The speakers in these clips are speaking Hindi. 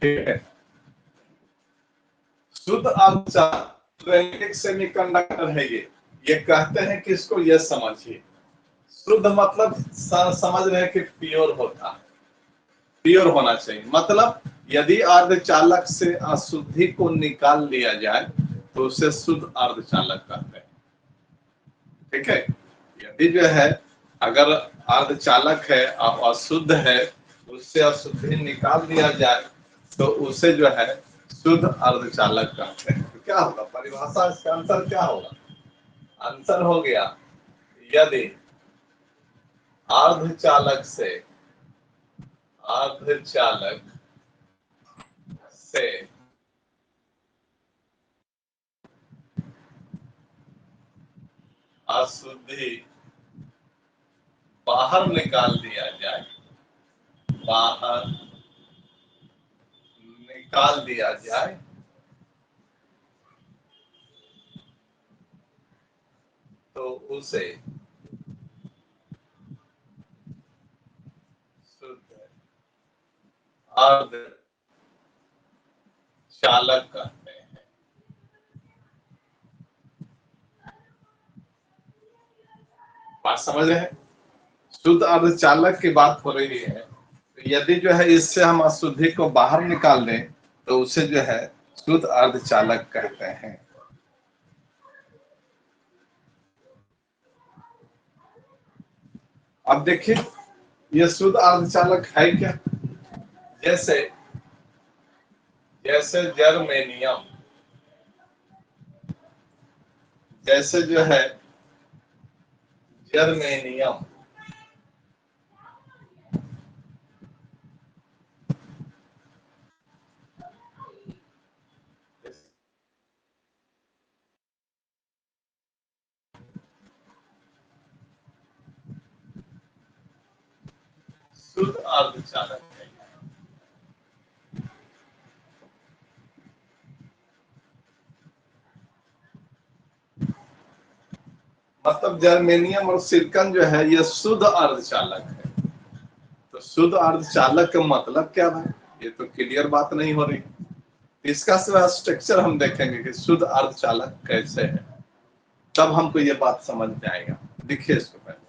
ठीक है। शुद्ध अर्धचालक मैग्नेटिक सेमीकंडक्टर है ये कहते हैं कि इसको ये समझिए, शुद्ध मतलब समझ रहे हैं कि प्योर होता है, प्योर होना चाहिए। मतलब यदि अर्धचालक से अशुद्धि को निकाल लिया जाए तो उसे शुद्ध अर्धचालक कहते हैं। ठीक है। यदि जो है अगर अर्धचालक है और अशुद्ध है, उससे अशुद्धि निकाल दिया जाए तो उसे जो है शुद्ध अर्धचालक कहते हैं। तो क्या होगा परिभाषा, इसका आंसर क्या होगा? आंसर हो गया, यदि अर्धचालक से अशुद्धि बाहर निकाल दिया जाए, बाहर निकाल दिया जाए तो उसे शुद्ध अर्धचालक कहते हैं। बात समझ रहे हैं? शुद्ध अर्धचालक की बात हो रही है, तो यदि जो है इससे हम अशुद्धि को बाहर निकाल दें तो उसे जो है शुद्ध अर्धचालक कहते हैं। अब देखिए ये शुद्ध अर्धचालक है क्या? जैसे जैसे जर्मेनियम, जैसे जो है जर्मेनियम शुद्ध अर्धचालक है। मतलब जर्मेनियम और सिलिकॉन जो है ये शुद्ध अर्धचालक है। तो शुद्ध अर्धचालक का मतलब क्या है? ये तो क्लियर बात नहीं हो रही। इसका स्ट्रक्चर हम देखेंगे कि शुद्ध अर्धचालक कैसे है, तब हमको ये बात समझ में आएगा। देखिए इसको पहले,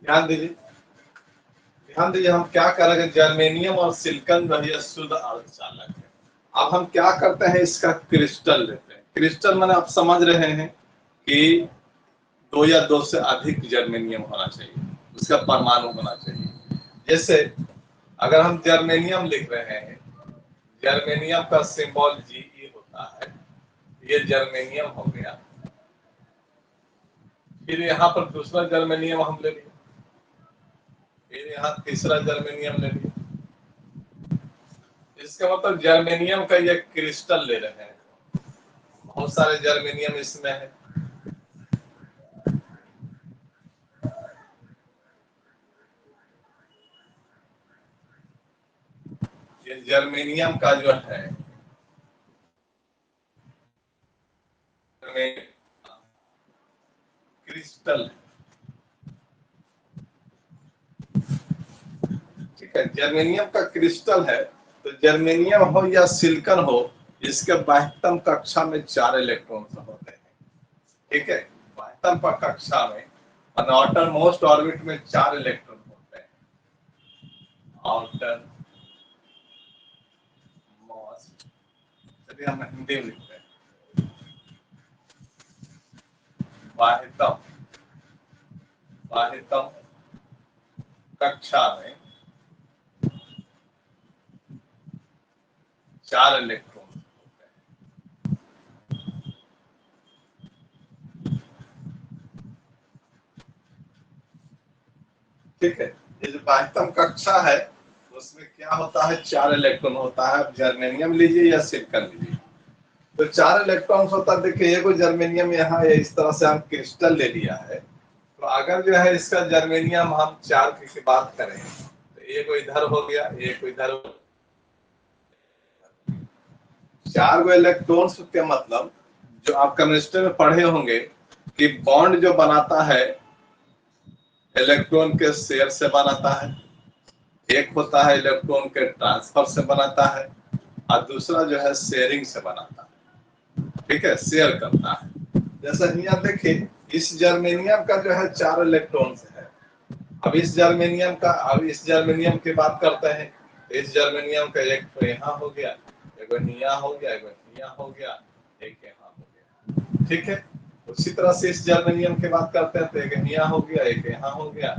ध्यान दीजिए, ध्यान दीजिए। हम क्या करेंगे, जर्मेनियम और सिलिकॉन जो है शुद्ध अर्धचालक है। अब हम क्या करते हैं, इसका क्रिस्टल लेते हैं। क्रिस्टल माने आप समझ रहे हैं कि दो या दो से अधिक जर्मेनियम होना चाहिए, उसका परमाणु होना चाहिए। जैसे अगर हम जर्मेनियम लिख रहे हैं, जर्मेनियम का सिंबल Ge होता है, ये जर्मेनियम हो गया। फिर यहाँ पर दूसरा जर्मेनियम हम ले लिया, फिर यहाँ तीसरा जर्मेनियम ले लिया। इसका मतलब जर्मेनियम का ये क्रिस्टल ले रहे हैं, बहुत सारे जर्मेनियम इसमें है। ये जर्मेनियम का जो है क्रिस्टल, ठीक है, जर्मेनियम का क्रिस्टल है। तो जर्मेनियम हो या सिलिकॉन हो, इसके बाह्यतम कक्षा में 4 इलेक्ट्रॉन होते हैं। ठीक है, बाह्यतम कक्षा में आउटर मोस्ट ऑर्बिट में 4 इलेक्ट्रॉन होते हैं। आउटर मोस्ट, चलिए हम हिंदी में लिखते हैं, बाह्यतम, बाह्यतम कक्षा में 4 इलेक्ट्रॉन होते हैं। ठीक है। ये जो बाह्यतम कक्षा है उसमें क्या होता है, 4 इलेक्ट्रॉन होता है। जर्मेनियम लीजिए या सिलिकॉन लीजिए, तो 4 इलेक्ट्रॉन होता है। देखिए एगो जर्मेनियम यहाँ इस तरह से हम क्रिस्टल ले लिया है, तो अगर जो है इसका जर्मेनियम हम 4 की बात करें तो एगो इधर हो गया, एक इधर। 4 गो इलेक्ट्रॉन्स के मतलब जो आप केमिस्ट्री में पढ़े होंगे कि बॉन्ड जो बनाता है इलेक्ट्रॉन के शेयर से बनाता है, एक होता है इलेक्ट्रॉन के ट्रांसफर से बनाता है, और दूसरा जो है शेयरिंग से बनाता है। ठीक है, शेयर करता है। जैसा यहाँ देखिए इस जर्मेनियम का जो है 4 इलेक्ट्रॉन है। अब इस जर्मेनियम की बात करते हैं। इस जर्मेनियम का एक तो यहाँ हो गया, एक यहाँ हो गया, एक यहाँ हो गया, एक यहाँ हो गया। ठीक है, उसी तरह से इस जर्मेनियम की बात करते हैं तो एक यहाँ हो गया, एक यहाँ हो गया।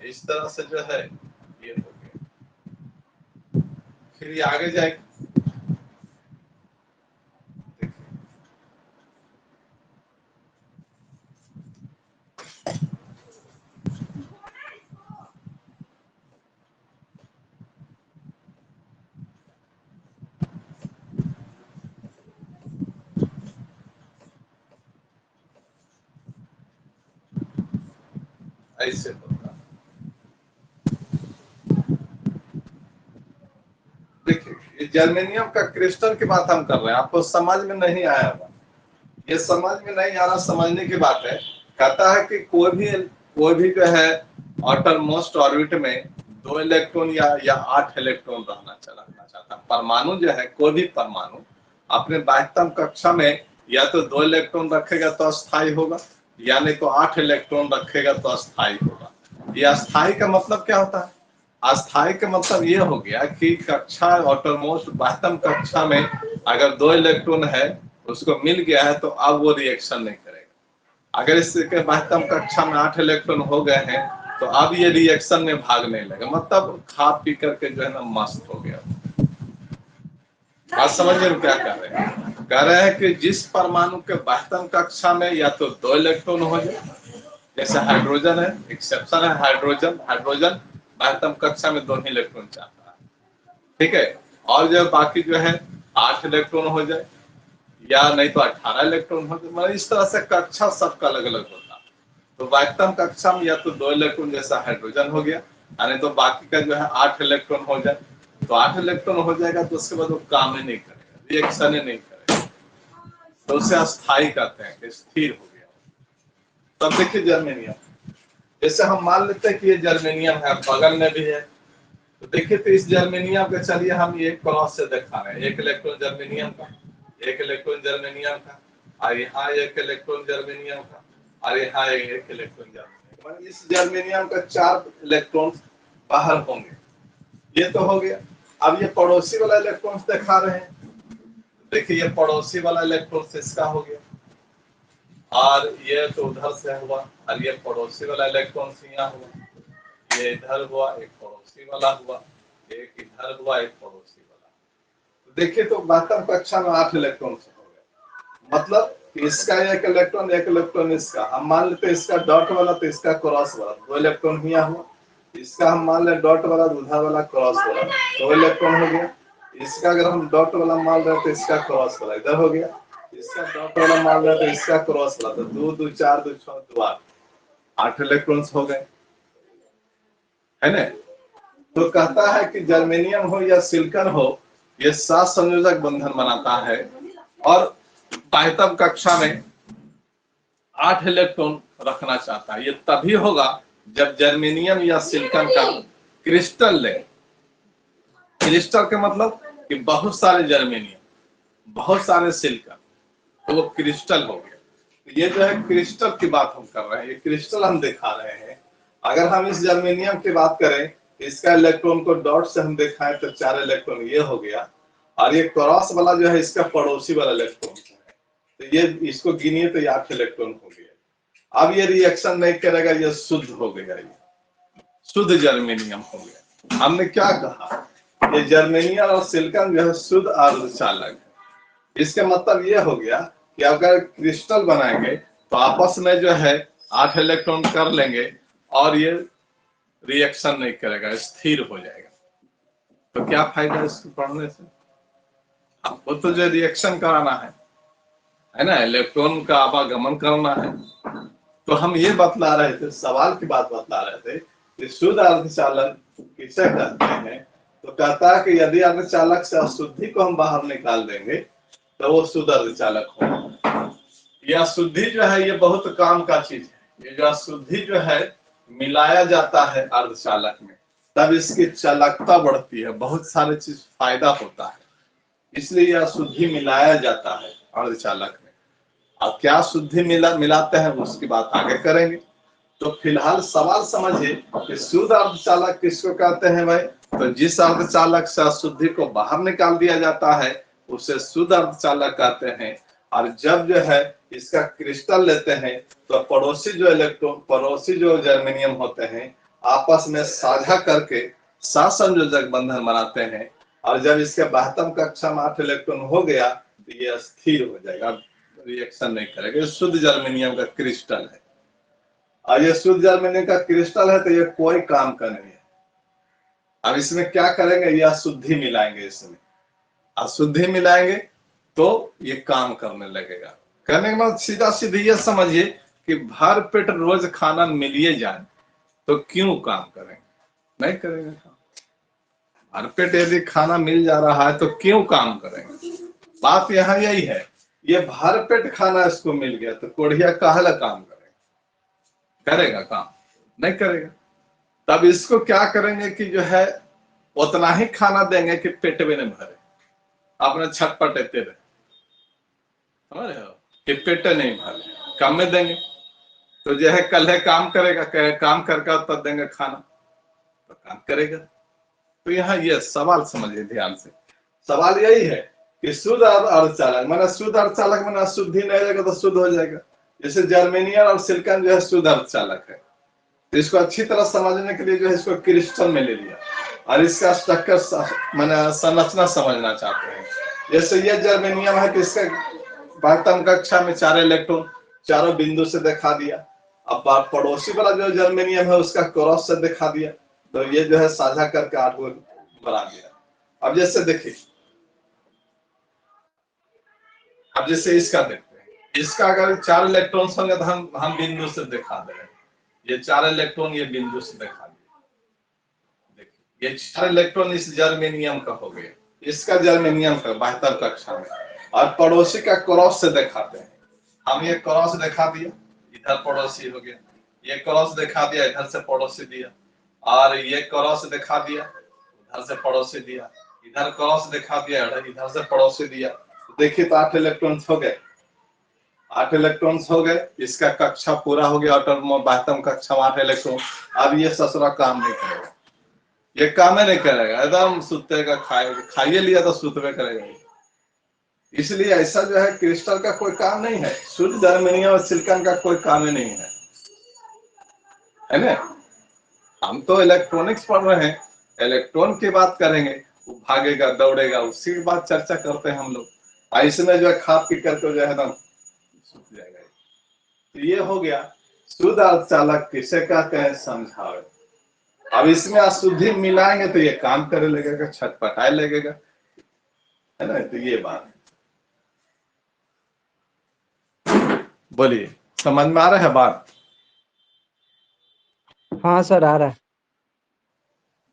इस तरह से जो है ये हो गया। फिर ये आगे जाएगा, ऐसे होता है। देखिए ये जर्मेनियम का क्रिस्टल की बात हम कर रहे हैं, आपको समझ में नहीं आया होगा। ये समझ में नहीं आ रहा, समझने की बात है। कहता है कि कोई भी जो है आउटर मोस्ट ऑर्बिट में 2 इलेक्ट्रॉन या 8 इलेक्ट्रॉन रखना चाहता है। परमाणु जो है, कोई भी परमाणु अपने बाह्यतम कक्षा में या तो 2 इलेक्ट्रॉन रखेगा तो अस्थायी होगा, या नहीं तो 8 इलेक्ट्रॉन रखेगा तो अस्थायी होगा। ये अस्थायी का मतलब क्या होता है? अस्थायी का मतलब ये हो गया कि कक्षा ऑटोमोस्ट बाह्यतम कक्षा में अगर 2 इलेक्ट्रॉन है, उसको मिल गया है, तो अब वो रिएक्शन नहीं करेगा। अगर इसके बाह्यतम कक्षा में 8 इलेक्ट्रॉन हो गए हैं तो अब ये रिएक्शन में भाग नहीं लगेगा, मतलब खा पी करके जो है ना मस्त हो गया। बात समझ में क्या कर रहे हैं? कह रहे हैं कि जिस परमाणु के बाह्यतम कक्षा में या तो 2 इलेक्ट्रॉन हो जाए, जैसे हाइड्रोजन है, एक्सेप्शन है हाइड्रोजन बाह्यतम कक्षा में 2 ही इलेक्ट्रॉन चाहता है। ठीक है, और जो बाकी जो है 8 इलेक्ट्रॉन हो जाए, या नहीं तो 18 इलेक्ट्रॉन हो जाए। मतलब इस तरह से कक्षा सबका अलग अलग होता है। तो बाह्यतम कक्षा में या तो 2 इलेक्ट्रॉन जैसा हाइड्रोजन हो गया, यानी तो बाकी का जो है 8 इलेक्ट्रॉन हो जाए। तो 8 इलेक्ट्रॉन हो जाएगा तो उसके बाद वो काम ही नहीं करेगा, रिएक्शन ही नहीं करेगा, तो उसे अस्थायी कहते हैं कि स्थिर हो गया। तब देखिए जर्मेनियम, जैसे हम मान लेते हैं कि ये जर्मेनियम है, बगल में भी है, तो देखिए तो इस जर्मेनियम के चलिए हम ये क्रॉस से दिखा रहे हैं। एक इलेक्ट्रॉन जर्मेनियम का, एक इलेक्ट्रॉन जर्मेनियम का, और यहाँ एक इलेक्ट्रॉन जर्मेनियम का, और यहाँ एक इलेक्ट्रॉन जर्मेनियम। इस जर्मेनियम का 4 इलेक्ट्रॉन बाहर होंगे। ये तो हो गया। अब ये पड़ोसी वाला इलेक्ट्रॉन दिखा रहे हैं, देखिए ये पड़ोसी वाला इलेक्ट्रॉन इसका हो गया, और ये तो उधर से हुआ, और ये पड़ोसी वाला इलेक्ट्रॉन यहाँ हुआ, ये इधर हुआ, एक पड़ोसी वाला हुआ, एक इधर हुआ, एक पड़ोसी वाला। तो देखिए तो बाह्यतम कक्षा में 8 इलेक्ट्रॉन हो गए। मतलब इसका एक इलेक्ट्रॉन इसका, हम मान लेते इसका डॉट वाला तो इसका क्रॉस वाला, 2 इलेक्ट्रॉन यहाँ हुआ। इसका हम मान ले डॉट वाला, उधर वाला क्रॉस वाला, 2 इलेक्ट्रॉन हो गया। इसका अगर हम डॉट वाला मान रहे तो इसका क्रॉस वाला इधर हो गया। इसका डॉट वाला मान रहे तो इसका क्रॉस वाला, तो 2 2 4 2 6 2 8 इलेक्ट्रॉन्स हो गए, है ना। तो कहता है कि जर्मेनियम हो या सिलिकॉन हो, ये 7 संयोजक बंधन बनाता है, और बाह्यतम कक्षा में 8 इलेक्ट्रॉन रखना चाहता है। ये तभी होगा जब जर्मेनियम या सिलिकॉन का क्रिस्टल ले। क्रिस्टल का मतलब कि बहुत सारे जर्मेनियम, बहुत सारे सिलिकॉन, तो वो क्रिस्टल हो गया। तो ये जो है क्रिस्टल की बात हम कर रहे हैं, ये क्रिस्टल हम दिखा रहे हैं। अगर हम इस जर्मेनियम की बात करें, इसका इलेक्ट्रॉन को डॉट से हम दिखाएं तो 4 इलेक्ट्रॉन ये हो गया, और ये क्रॉस वाला जो है इसका पड़ोसी वाला इलेक्ट्रॉन है, तो ये इसको गिनिए तो ये 8 इलेक्ट्रॉन हो गया। अब ये रिएक्शन नहीं करेगा, ये शुद्ध हो गया, ये शुद्ध जर्मेनियम हो गया। हमने क्या कहा, ये जर्मेनियम और सिलिकॉन जो है शुद्ध अर्धचालक है। इसका मतलब ये हो गया कि अगर क्रिस्टल बनाएंगे तो आपस में जो है 8 इलेक्ट्रॉन कर लेंगे, और ये रिएक्शन नहीं करेगा, स्थिर हो जाएगा। तो क्या फायदा इसको पढ़ने से? आपको तो जो रिएक्शन कराना है ना, इलेक्ट्रॉन का आवागमन करना है। तो हम ये बतला रहे थे, सवाल की बात बतला रहे थे कि शुद्ध अर्धचालक किसे कहते हैं। तो कहता है कि यदि अर्धचालक से अशुद्धि को हम बाहर निकाल देंगे तो वो शुद्ध अर्धचालक होगा। यह अशुद्धि जो है ये बहुत काम का चीज है। ये जो अशुद्धि जो है मिलाया जाता है अर्धचालक में, तब इसकी चालकता बढ़ती है, बहुत सारे चीज फायदा होता है, इसलिए यह अशुद्धि मिलाया जाता है अर्धचालक में। अब क्या शुद्धि मिलाते हैं उसकी बात आगे करेंगे। तो फिलहाल सवाल समझिए कि शुद्ध अर्धचालक किसको कहते हैं भाई। तो जिस अर्धचालक से अशुद्धि को बाहर निकाल दिया जाता है उसे शुद्ध अर्धचालक कहते हैं। और जब जो है इसका क्रिस्टल लेते हैं तो पड़ोसी जो इलेक्ट्रॉन, पड़ोसी जो जर्मेनियम होते हैं आपस में साझा करके सहसंयोजक बंधन बनाते हैं। और जब इसके बाह्यतम कक्षा में 8 इलेक्ट्रॉन हो गया तो ये स्थिर हो जाएगा, रिएक्शन नहीं करेगा। शुद्ध जर्मेनियम का क्रिस्टल है। और ये शुद्ध जर्मेनियम का क्रिस्टल है तो ये कोई काम का नहीं है। अब इसमें क्या करेंगे, ये अशुद्धि मिलाएंगे, इसमें अशुद्धि मिलाएंगे तो ये काम करने लगेगा। करने के बाद सीधा सीधी ये समझिए कि भर पेट रोज खाना मिलिए जाए तो क्यों काम करेंगे, नहीं करेंगे काम। भर पेट यदि खाना मिल जा रहा है तो क्यों काम करेंगे। बात यहाँ यही है, ये भर पेट खाना इसको मिल गया तो कोढ़िया काहला काम करेगा, करेगा काम, नहीं करेगा। तब इसको क्या करेंगे कि जो है उतना ही खाना देंगे कि पेट में नहीं भरे, अपने छटपटेते रहे, समझ रहे हो, कि पेट नहीं भरे, कम में देंगे तो जो है कल है काम करेगा, काम करके तब देंगे खाना तो काम करेगा। तो यहाँ ये सवाल समझिए ध्यान से। सवाल यही है कि शुद्ध अर्धचालक माना, शुद्ध अर्धचालक माना अशुद्धि नहीं रहेगा तो शुद्ध हो जाएगा। जैसे जर्मेनियम और सिलिकॉन जो है शुद्ध अर्धचालक है। तो इसको अच्छी तरह समझने के लिए जो है इसको क्रिस्टल में ले लिया और इसका स्ट्रक्चर माना संरचना समझना चाहते हैं। जैसे ये जर्मेनियम है कि इसका बाह्यतम कक्षा में 4 इलेक्ट्रॉन चारों बिंदु से दिखा दिया। अब पड़ोसी वाला जो जर्मेनियम है उसका क्रॉस से दिखा दिया, तो ये जो है साझा करके 8 को बना दिया। अब जैसे देखिए, अब जैसे इसका देखते हैं, इसका अगर 4 इलेक्ट्रॉन होंगे तो हम बिंदु से दिखा दे रहे हैं। ये 4 इलेक्ट्रॉन ये बिंदु से दिखा दिए। देखिए ये 4 इलेक्ट्रॉन इस जर्मेनियम का हो गया, इसका जर्मेनियम का बाह्यतम कक्षा में, और पड़ोसी का क्रॉस से दिखाते हैं। हम ये क्रॉस दिखा दिया, इधर पड़ोसी हो गया, ये क्रॉस दिखा दिया, इधर से पड़ोसी दिया, और ये क्रॉस दिखा दिया, इधर से पड़ोसी दिया, इधर क्रॉस दिखा दिया, इधर से पड़ोसी दिया। देखिए तो 8 इलेक्ट्रॉन हो गए, 8 इलेक्ट्रॉन हो गए। इसका कक्षा पूरा हो गया, बाह्यतम कक्षा 8 इलेक्ट्रॉन। अब ये ससुरा काम नहीं करेगा, ये काम ही नहीं करेगा, एकदम सुतेगा, खाइए लिया तो सुतवे करेगा। इसलिए ऐसा जो है क्रिस्टल का कोई काम नहीं है, शुद्ध जर्मेनियम और सिलिकॉन का कोई काम ही नहीं है ना। हम तो इलेक्ट्रॉनिक्स पढ़ रहे हैं, इलेक्ट्रॉन की बात करेंगे, वो भागेगा दौड़ेगा, उसी की बात चर्चा करते हैं हम लोग। इसमें जो है खा पी करके जो है ना सूख जाएगा। तो ये हो गया शुद्ध अर्धचालक किसे कहते हैं समझाओ। अब इसमें अशुद्धि मिलाएंगे तो ये काम करे लगेगा, छटपटाए लगेगा, है ना। तो ये बात बोलिए, समझ में आ रहा है बात? हाँ सर आ रहा है।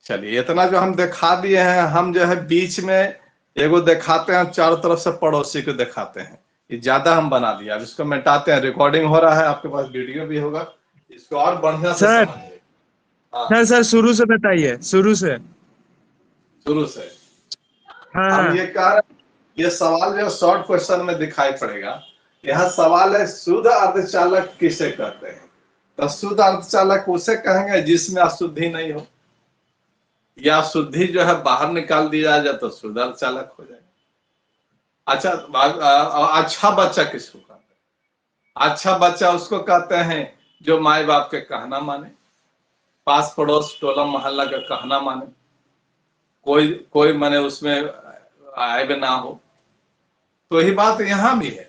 चलिए इतना जो हम दिखा दिए हैं, हम जो है बीच में एगो दिखाते हैं, चारों तरफ से पड़ोसी को दिखाते हैं। ये ज्यादा हम बना दिया, अब इसको मिटाते हैं। रिकॉर्डिंग हो रहा है, आपके पास वीडियो भी होगा, इसको और बढ़िया से सर समझिए। सर शुरू से बताइए, शुरू से। हाँ हम हाँ। ये कह रहे हैं, ये सवाल जो शॉर्ट क्वेश्चन में दिखाई पड़ेगा। यहाँ सवाल है शुद्ध अर्धचालक किसे कहते हैं। तो शुद्ध अर्धचालक उसे कहेंगे जिसमें अशुद्धि नहीं हो, या शुद्धि जो है बाहर निकाल दिया जाए तो शुद्ध अर्धचालक हो जाएगा। अच्छा, अच्छा बच्चा किसको कहते हैं? अच्छा बच्चा उसको कहते हैं जो माए बाप के कहना माने, पास पड़ोस टोला मोहल्ला का कहना माने, कोई कोई माने उसमें आयब ना हो। तो वही बात यहाँ भी है,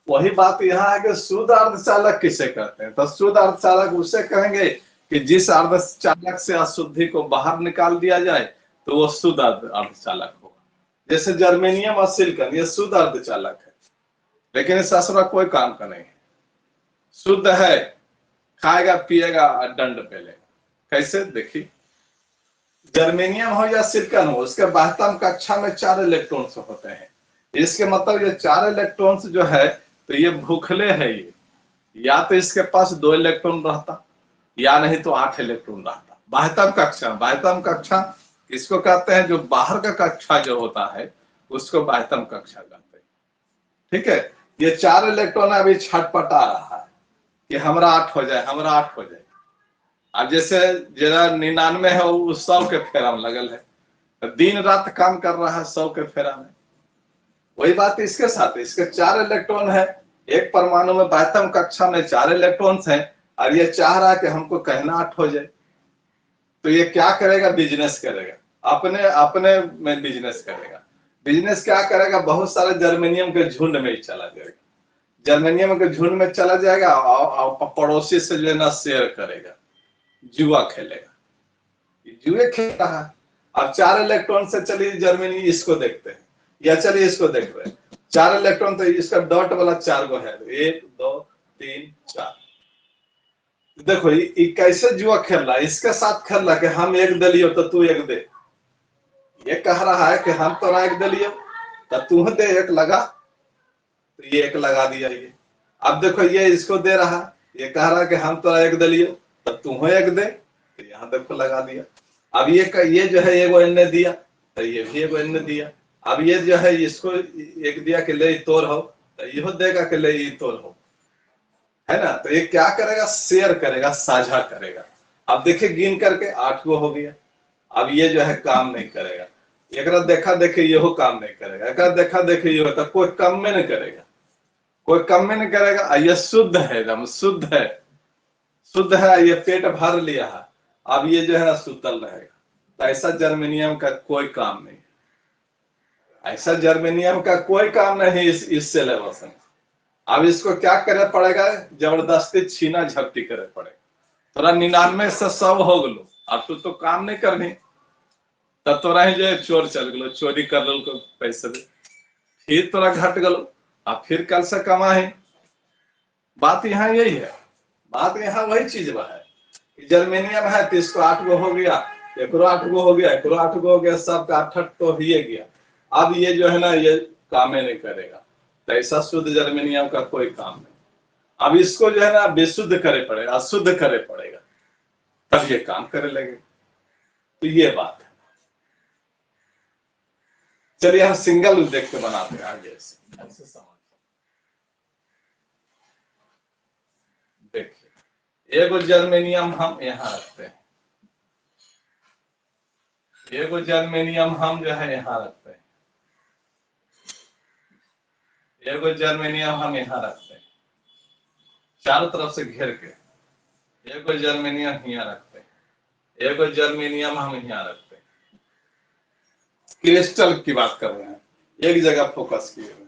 वही बात यहाँ है कि शुद्ध अर्धचालक किसे कहते हैं। तो शुद्ध अर्धचालक उसे कहेंगे कि जिस अर्धचालक से अशुद्धि को बाहर निकाल दिया जाए तो वो शुद्ध अर्धचालक होगा। जैसे जर्मेनियम और सिलिकॉन, ये शुद्ध अर्धचालक है, लेकिन इस असुरा कोई काम का नहीं है। शुद्ध है, खाएगा पिएगा और दंड पेलेगा। कैसे? देखिए, जर्मेनियम हो या सिलिकॉन हो, उसके बाह्यतम कक्षा में 4 इलेक्ट्रॉन्स होते हैं। इसके मतलब ये 4 इलेक्ट्रॉन्स जो है, तो ये भूखले है। ये या तो इसके पास 2 इलेक्ट्रॉन रहता, या नहीं तो 8 इलेक्ट्रॉन रहता। बाह्यतम कक्षा, बाह्यतम कक्षा इसको कहते हैं, जो बाहर का कक्षा जो होता है उसको बाह्यतम कक्षा कहते हैं। ठीक है, ये 4 इलेक्ट्रॉन अभी छटपटा रहा है कि हमारा 8 हो जाए, हमारा 8 हो जाए। अब जैसे जरा 99 है, वो 100 के फेरा में लगल है, दिन रात काम कर रहा है 100 के फेरा में। वही बात इसके साथ है, इसके 4 इलेक्ट्रॉन है। एक परमाणु में बाह्यतम कक्षा में 4 इलेक्ट्रॉन्स हैं, और ये चाह रहा है कि हमको कहना 8 हो जाए। तो ये क्या करेगा? बिजनेस करेगा, अपने अपने में बिजनेस करेगा। बिजनेस क्या करेगा? बहुत सारे जर्मेनियम के झुंड में ही चला जाएगा, जर्मेनियम के झुंड में चला जाएगा और पड़ोसी से जो है ना शेयर करेगा, जुआ खेलेगा। जुए खेल रहा है। अब 4 इलेक्ट्रॉन से चलिए जर्मनी इसको देखते हैं, या चलिए इसको देख रहे हैं। 4 इलेक्ट्रॉन, तो इसका डॉट वाला 4 गो है, 1 2 3 4। देखो ये कैसे जुआ खेल रहा है, इसके साथ खेल रहा है कि हम एक दलियो तो तू एक दे। ये कह रहा है कि हम तो एक दलियो तो तू दे, एक लगा, तो ये एक लगा दिया ये। अब देखो ये इसको दे रहा, ये कह रहा है कि हम तो एक दलियो तो तू एक दे, तो यहाँ देखो लगा दिया। अब ये जो है एगो इनने दिया, तो ये भी एगो इनने दिया। अब ये जो है इसको एक दिया कि ले तोड़ हो, तो यहो देगा कि ले तोड़ हो, है ना। तो ये क्या करेगा? शेयर करेगा, साझा करेगा। अब देखिए गिन करके 8 गो हो गया। अब ये जो है काम नहीं करेगा, एक देखा देखे ये काम नहीं करेगा, एक देखा देखे ये होता, कोई कम में नहीं करेगा, कोई कम में नहीं करेगा। ये शुद्ध है, एकदम शुद्ध है, शुद्ध है, ये पेट भर लिया है। अब ये जो है ना सुतल रहेगा। तो ऐसा जर्मेनियम का कोई काम नहीं, ऐसा जर्मेनियम का कोई काम नहीं इस सिलेबस में। अब इसको क्या करे पड़ेगा? जबरदस्ती छीना झपटी करे पड़ेगा। तोरा 99 से 100 हो गलो, अब तू तो काम नहीं करनी, तब तोरा ही जो चोर चल गलो, चोरी कर लो पैसे दे, फिर तोरा घट गलो, अब फिर कल से कमा है। बात यहाँ यही है, बात यहाँ वही चीज है। जर्मेनियम है तो इसको 8 गो हो गया, एकरो 8 गो हो गया, एकरो 8 गो हो गया, सबका 8 तो ही गया। अब ये जो है ना ये काम नहीं करेगा। तो ऐसा शुद्ध जर्मेनियम का कोई काम नहीं। अब इसको जो है ना विशुद्ध करे पड़ेगा, अशुद्ध करे पड़ेगा, तब ये काम करे लगे। तो ये बात है। चलिए हम सिंगल देख के बनाते हैं आगे ऐसे समझ। देखिए एगो जर्मेनियम हम यहाँ रखते हैं, एगो जर्मेनियम हम जो है यहाँ रखते हैं, एगो जर्मेनियम हम यहाँ रखते हैं चारों तरफ से घेर के, एगो जर्मेनियम यहाँ रखते हैं, एगो जर्मेनियम हम यहाँ रखते हैं। क्रिस्टल की बात कर रहे हैं, एक जगह फोकस किए हुए।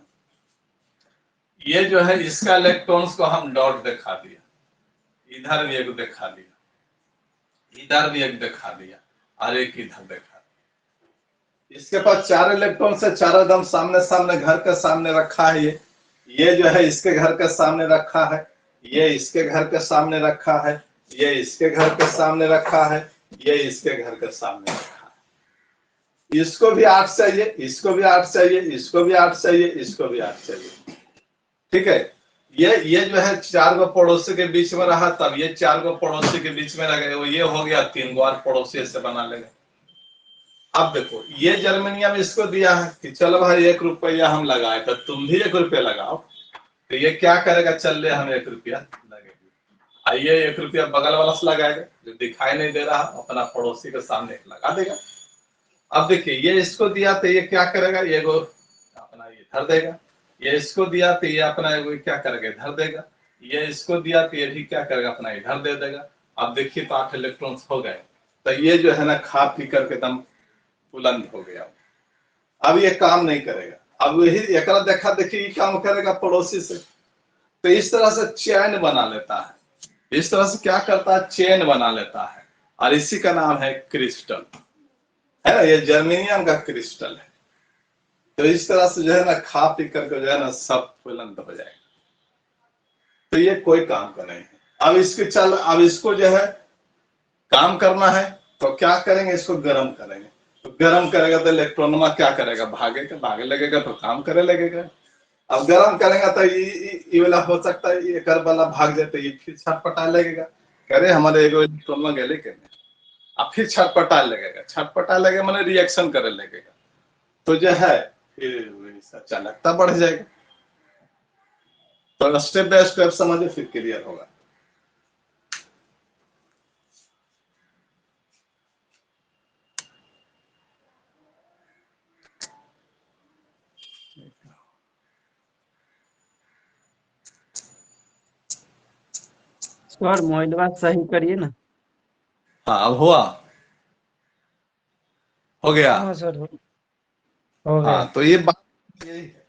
ये जो है इसका इलेक्ट्रॉन्स को हम डॉट दिखा दिया, इधर भी एक दिखा दिया, इधर भी एक दिखा दिया, और एक इधर दिखा दिया। इसके पास 4 इलेक्ट्रॉन से 4 एकदम सामने सामने घर के सामने रखा है। ये जो है इसके घर के सामने रखा है, ये इसके घर के सामने रखा है, ये इसके घर के सामने रखा है, ये इसके घर के सामने रखा है। इसको भी 8 चाहिए, इसको भी 8 चाहिए, इसको भी 8 चाहिए, इसको भी 8 चाहिए। ठीक है, ये जो है 4 गो पड़ोसी के बीच में रहा, तब ये 4 गो पड़ोसी के बीच में रह गए, ये हो गया 3 गो और पड़ोसी से बना लेंगे। अब देखो ये जर्मेनियम इसको दिया है कि चलो भाई 1 रुपया हम लगाए, तो तुम भी 1 रुपया लगाओ। तो ये क्या करेगा? चल ले हम 1 रुपया लगेगा, आइए 1 रुपया बगल वाला से लगाएगा, जो दिखाई नहीं दे रहा अपना पड़ोसी के सामने लगा देगा। अब देखिए ये इसको दिया तो ये क्या करेगा? ये गो अपना ये धर देगा, ये इसको दिया तो ये अपना क्या करेगा? इधर देगा, ये इसको दिया तो ये भी क्या करेगा? अपना इधर दे देगा। अब देखिए तो 8 इलेक्ट्रॉन्स हो गए। तो ये जो है ना खा पी करके एकदम बुलंद हो गया। अब ये काम नहीं करेगा, अब यही एक देखा देखी काम करेगा पड़ोसी से। तो इस तरह से चैन बना लेता है इस तरह से क्या करता है, चेन बना लेता है, और इसी का नाम है क्रिस्टल, है ना, ये जर्मेनियम का क्रिस्टल है। तो इस तरह से जो है ना खा पी करके जो है ना सब बुलंद हो जाएगा। तो ये कोई काम का नहीं है। अब इसको जो है काम करना है तो क्या करेंगे, इसको गर्म करेंगे। तो गर्म करेगा तो इलेक्ट्रॉन क्या करेगा, भागे लगेगा, तो काम करे लगेगा। अब गर्म करेगा तो ये वाला हो सकता है ये कर वाला भाग जाए, तो ये फिर छटपटा लगेगा, करे हमारे एगो इलेक्ट्रॉन गेले के, अब फिर छटपटा लगेगा मैंने रिएक्शन करे लगेगा, तो जो है फिर चालकता बढ़ जाएगा। तो स्टेप बाय स्टेप समझे, फिर क्लियर होगा। सर मोबाइल सही करिए ना। हाँ अब हुआ, हो गया। हाँ सर हो गया। हाँ तो ये बात यही है,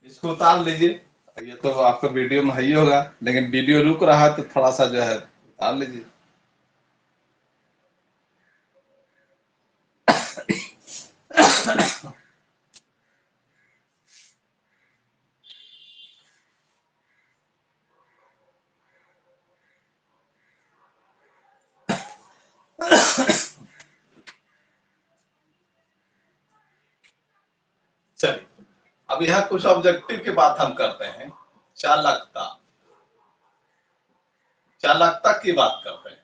इसको उतार लीजिए। ये तो आपका वीडियो में ही होगा, लेकिन वीडियो रुक रहा है तो थोड़ा सा जो है उतार लीजिए। चलिए अब यहाँ कुछ ऑब्जेक्टिव की बात हम करते हैं। चालकता की बात करते हैं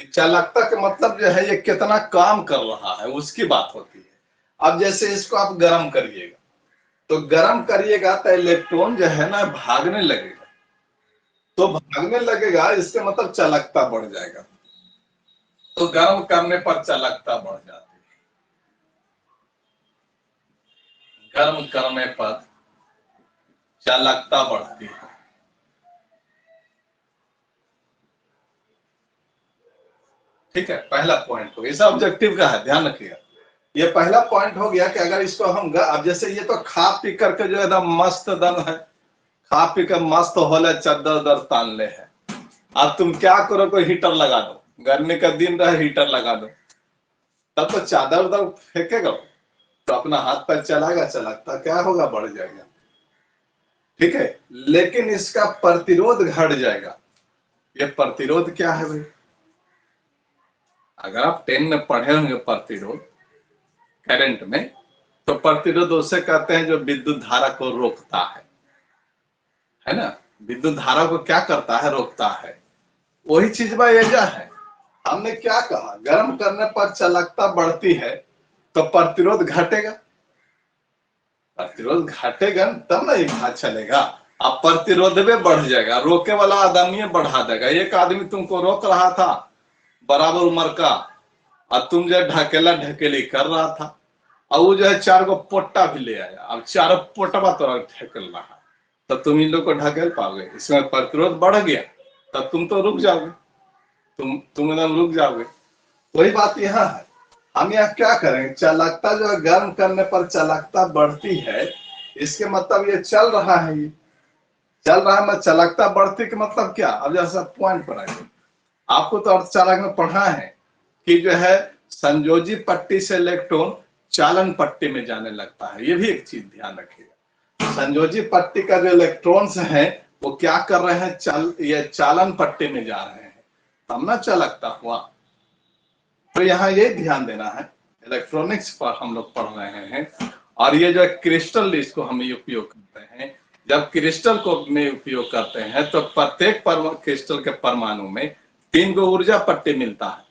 कि चालकता का मतलब जो है ये कितना काम कर रहा है उसकी बात होती है। अब जैसे इसको आप गर्म करिएगा, तो गर्म करिएगा तो इलेक्ट्रॉन जो है ना भागने लगेगा, तो भागने लगेगा इसके मतलब चालकता बढ़ जाएगा। तो गर्म करने पर चालकता बढ़ जाती है, गर्म करने पर चालकता बढ़ती है। ठीक है, पहला पॉइंट हो, इस ऑब्जेक्टिव का है, ध्यान रखिएगा। ये पहला पॉइंट हो गया कि अगर इसको हम अब जैसे ये तो खा पी करके जो एकदम मस्त दम है, खा पी कर मस्त होले चद्दर उदर तान ले है। अब तुम क्या करो, कोई हीटर लगा दो, गर्मी का दिन रहे हीटर लगा दो, तब तो चादर उधर फेंकेगा, तो अपना हाथ पैर चलाएगा, चलाता क्या होगा, बढ़ जाएगा। ठीक है, लेकिन इसका प्रतिरोध घट जाएगा। ये प्रतिरोध क्या है भाई, अगर आप 10 में पढ़े होंगे प्रतिरोध करंट में, तो प्रतिरोध उसे कहते हैं जो विद्युत धारा को रोकता है ना। विद्युत धारा को क्या करता है, रोकता है। वही चीज एजा है। हमने क्या कहा, गर्म करने पर चालकता बढ़ती है तो प्रतिरोध घटेगा, प्रतिरोध घटेगा तब ना ये हाथ चलेगा। अब प्रतिरोध में बढ़ जाएगा, रोके वाला आदमी बढ़ा देगा। एक आदमी तुमको रोक रहा था बराबर उम्र का, और तुम जो ढकेला ढकेली कर रहा था, और वो जो है 4 गो पोट्टा भी ले आया, अब 4 पोटवा तो ढकेल रहा है, तो तुम इन लोग को ढकेल पाओगे? इसमें प्रतिरोध बढ़ गया, तब तुम तो रुक जाओगे, तुम एकदम रुक जाओगे। वही बात यहाँ है। हम यहाँ क्या करेंगे, चालकता जो है गर्म करने पर चालकता बढ़ती है, इसके मतलब ये चल रहा है, ये चल रहा है। मैं चालकता बढ़ती के मतलब क्या, अब जैसा पॉइंट पर आएगा, आपको तो अर्धचालक में पढ़ा है कि जो है संयोजी पट्टी से इलेक्ट्रॉन चालन पट्टी में जाने लगता है। ये भी एक चीज ध्यान रखिएगा, संयोजी पट्टी का जो इलेक्ट्रॉन्स है वो क्या कर रहे हैं, ये चालन पट्टी में जा रहे हैं, तब ना चालकता हुआ। तो यहाँ ये ध्यान देना है, इलेक्ट्रॉनिक्स पर हम लोग पढ़ रहे हैं, और ये जो क्रिस्टल इसको हम उपयोग करते हैं। जब क्रिस्टल को में उपयोग करते हैं तो प्रत्येक क्रिस्टल के परमाणु में 3 गो ऊर्जा पट्टी मिलता है,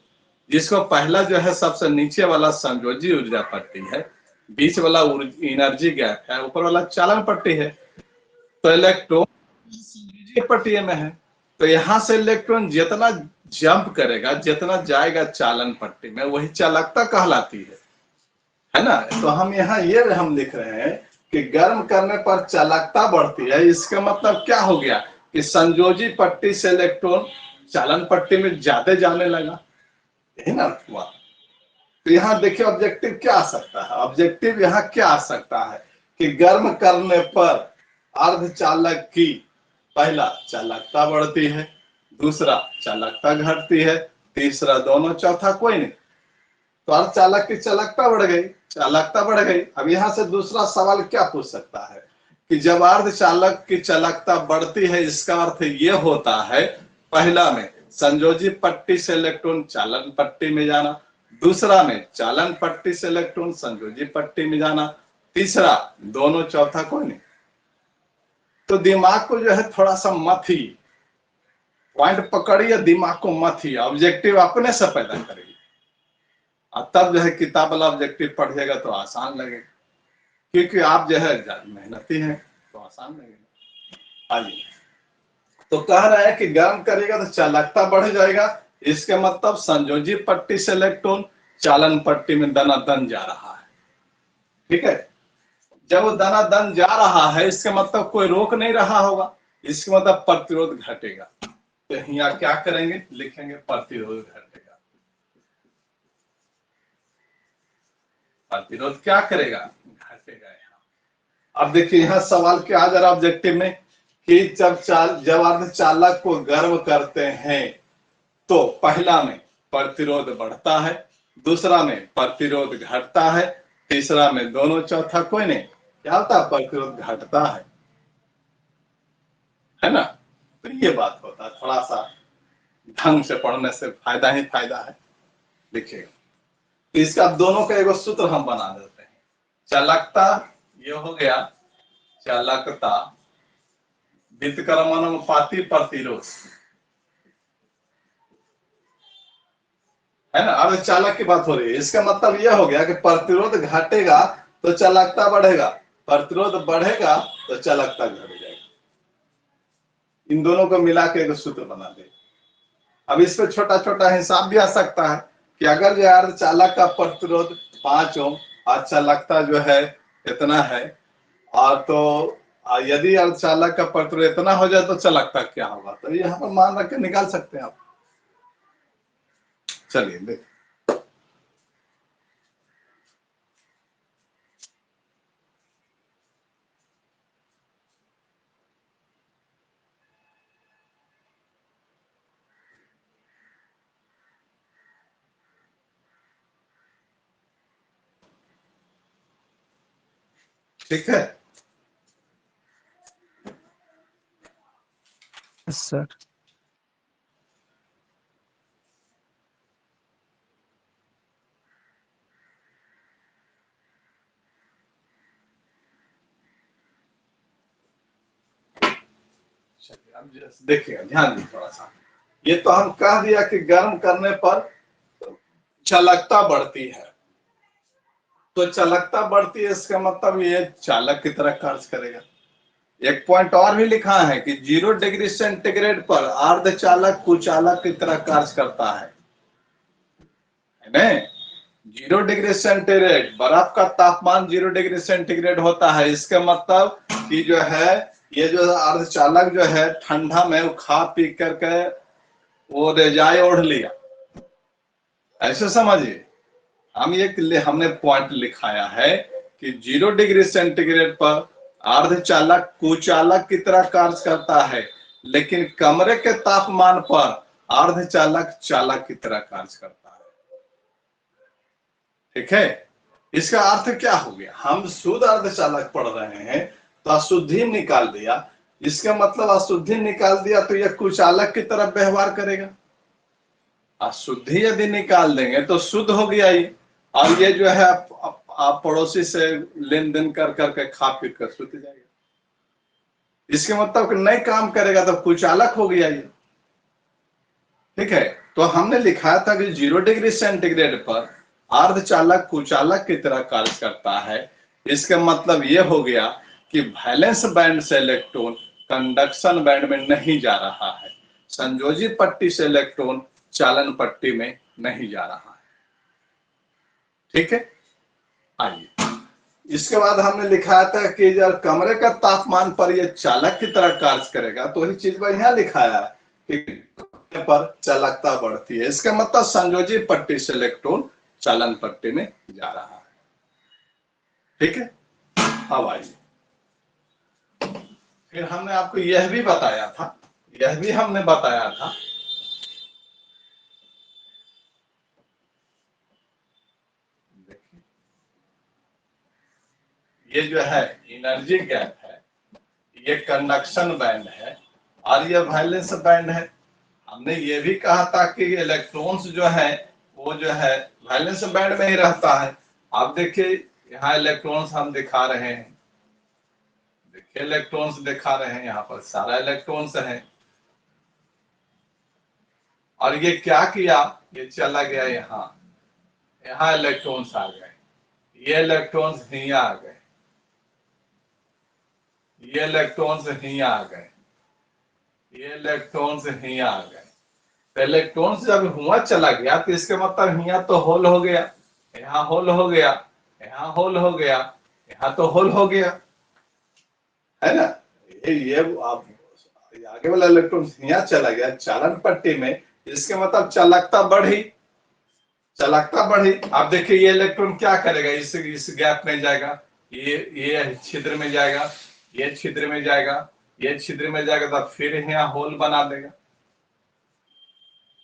जिसको पहला जो है सबसे नीचे वाला संयोजी ऊर्जा पट्टी है, बीच वाला एनर्जी गैप है, ऊपर वाला चालन पट्टी है। तो इलेक्ट्रॉन संयोजी पट्टी में है, तो यहाँ से इलेक्ट्रॉन जितना जंप करेगा, जितना जाएगा चालन पट्टी में, वही चालकता कहलाती है ना। तो हम यहाँ ये हम लिख रहे हैं कि गर्म करने पर चालकता बढ़ती है। इसका मतलब क्या हो गया कि संयोजी पट्टी से इलेक्ट्रॉन चालन पट्टी में ज्यादा जाने लगा, यही ना हुआ। तो यहाँ देखिए ऑब्जेक्टिव क्या आ सकता है, ऑब्जेक्टिव यहाँ क्या आ सकता है कि गर्म करने पर अर्धचालक की पहला चालकता बढ़ती है, दूसरा चालकता घटती है, तीसरा दोनों, चौथा कोई नहीं। तो अर्धचालक की चालकता बढ़ गई, चालकता बढ़ गई। अब यहां से दूसरा सवाल क्या पूछ सकता है कि जब अर्धचालक की चालकता बढ़ती है, इसका अर्थ ये होता है पहला में संयोजी पट्टी से इलेक्ट्रॉन चालन पट्टी में जाना, दूसरा में चालन पट्टी से इलेक्ट्रॉन संयोजी पट्टी में जाना, तीसरा दोनों, चौथा कोई नहीं। तो दिमाग को जो है थोड़ा सा मत ही पॉइंट पकड़िए, दिमाग को मत ही, ऑब्जेक्टिव अपने से पैदा करिए, और तब जो है किताब वाला ऑब्जेक्टिव पढ़िएगा तो आसान लगेगा, क्योंकि आप जो है मेहनती हैं तो आसान लगेगा। आइए, तो कह रहा है कि गर्म करेगा तो चालकता बढ़ जाएगा, इसके मतलब संयोजी पट्टी से इलेक्ट्रॉन चालन पट्टी में दनादन जा रहा है। ठीक है, जब वो दनादन जा रहा है, इसके मतलब कोई रोक नहीं रहा होगा, इसके मतलब प्रतिरोध घटेगा। तो यहाँ क्या करेंगे, लिखेंगे प्रतिरोध घटेगा। प्रतिरोध क्या करेगा, घटेगा। यहाँ अब देखिए, यहाँ सवाल क्या जरा ऑब्जेक्टिव में कि जब अर्धचालक को गर्म करते हैं तो पहला में प्रतिरोध बढ़ता है, दूसरा में प्रतिरोध घटता है, तीसरा में दोनों, चौथा कोई नहीं। क्या होता है, प्रतिरोध घटता है ना। तो ये बात होता है, थोड़ा सा ढंग से पढ़ने से फायदा ही फायदा है। देखिए, तो इसका दोनों का एक सूत्र हम बना देते हैं। चालकता ये हो गया, चालकता व्युत्क्रमणानुपाती प्रतिरोध, है ना। अर्धचालक की बात हो रही है, इसका मतलब यह हो गया कि प्रतिरोध घटेगा तो चालकता बढ़ेगा, प्रतिरोध बढ़ेगा तो चालकता घट जाएगा। इन दोनों को मिला के एक सूत्र बना दे। अब इस पे छोटा छोटा हिसाब भी आ सकता है कि अगर जो अर्धचालक का प्रतिरोध 5 ओम और चालकता जो है इतना है, और तो यदि अर्धचालक का प्रतिरोध इतना हो जाए तो चालकता क्या होगा, तो यहाँ पर मान रख के निकाल सकते हैं आप। चलिए देख, ठीक है। सर अब देखिए, ध्यान दीजिए थोड़ा सा। ये तो हम कह दिया कि गर्म करने पर चालकता बढ़ती है, तो चालकता बढ़ती है, इसका मतलब ये चालक की तरह कार्य करेगा। एक पॉइंट और भी लिखा है कि 0 डिग्री सेंटीग्रेड पर अर्धचालक कुचालक की तरह कार्य करता है ना। 0 डिग्री सेंटीग्रेड, बर्फ का तापमान 0 डिग्री सेंटीग्रेड होता है, इसका मतलब कि जो है ये जो अर्धचालक जो है ठंडा में वो खा पी करके वो रजाई ओढ़ लिया, ऐसे समझिए। हमने पॉइंट लिखाया है कि 0 डिग्री सेंटीग्रेड पर अर्धचालक कुचालक की तरह कार्य करता है, लेकिन कमरे के तापमान पर अर्धचालक चालक की तरह कार्य करता है। ठीक है, इसका अर्थ क्या हो गया, हम शुद्ध अर्धचालक पढ़ रहे हैं तो अशुद्धि निकाल दिया, इसका मतलब अशुद्धि निकाल दिया तो यह कुचालक की तरह व्यवहार करेगा। अशुद्धि यदि निकाल देंगे तो शुद्ध हो गया ये, और ये जो है आप पड़ोसी से लेन देन कर करके खा पी कर सुत जाएगा, इसके मतलब नहीं काम करेगा तो कुचालक हो गया ये। ठीक है, तो हमने लिखा था कि 0 डिग्री सेंटीग्रेड पर अर्धचालक कुचालक की तरह कार्य करता है, इसका मतलब यह हो गया कि वैलेंस बैंड से इलेक्ट्रॉन कंडक्शन बैंड में नहीं जा रहा है, संयोजी पट्टी से इलेक्ट्रॉन चालन पट्टी में नहीं जा रहा है। ठीक है, आइए, इसके बाद हमने लिखा था कि जब कमरे का तापमान पर यह चालक की तरह कार्य करेगा, तो वही चीज यहाँ लिखाया है कि पर चालकता बढ़ती है, इसका मतलब संयोजी पट्टी से इलेक्ट्रॉन चालन पट्टी में जा रहा है। ठीक है, अब आइए, फिर हमने आपको यह भी बताया था यह भी हमने बताया था। देखिए ये जो है एनर्जी गैप है, ये कंडक्शन बैंड है और ये वैलेंस बैंड है। हमने ये भी कहा था कि इलेक्ट्रॉन्स जो है वो जो है वैलेंस बैंड में ही रहता है। आप देखिए यहाँ इलेक्ट्रॉन्स हम दिखा रहे हैं, देखिए इलेक्ट्रॉन्स दिखा रहे हैं, यहाँ पर सारा इलेक्ट्रॉन्स है। और ये क्या किया, ये चला गया यहाँ, यहाँ इलेक्ट्रॉन्स आ गए, ये इलेक्ट्रॉन्स यहीं आ गए, ये इलेक्ट्रॉन्स यहीं आ गए, ये इलेक्ट्रॉन्स यहीं आ गए। तो इलेक्ट्रॉन्स जब हुआ चला गया तो इसके मतलब यहाँ तो होल हो गया, यहाँ होल हो गया, यहाँ होल हो गया, यहाँ तो होल हो गया, है ना। ये आप आगे वाला इलेक्ट्रॉन यहाँ चला गया चालन पट्टी में, इसके मतलब चालकता बढ़ी, चालकता बढ़ी। आप देखिए ये इलेक्ट्रॉन क्या करेगा, इस गैप में जाएगा, ये छिद्र में जाएगा, ये छिद्र में जाएगा, ये छिद्र में जाएगा, तो फिर यहाँ होल बना देगा,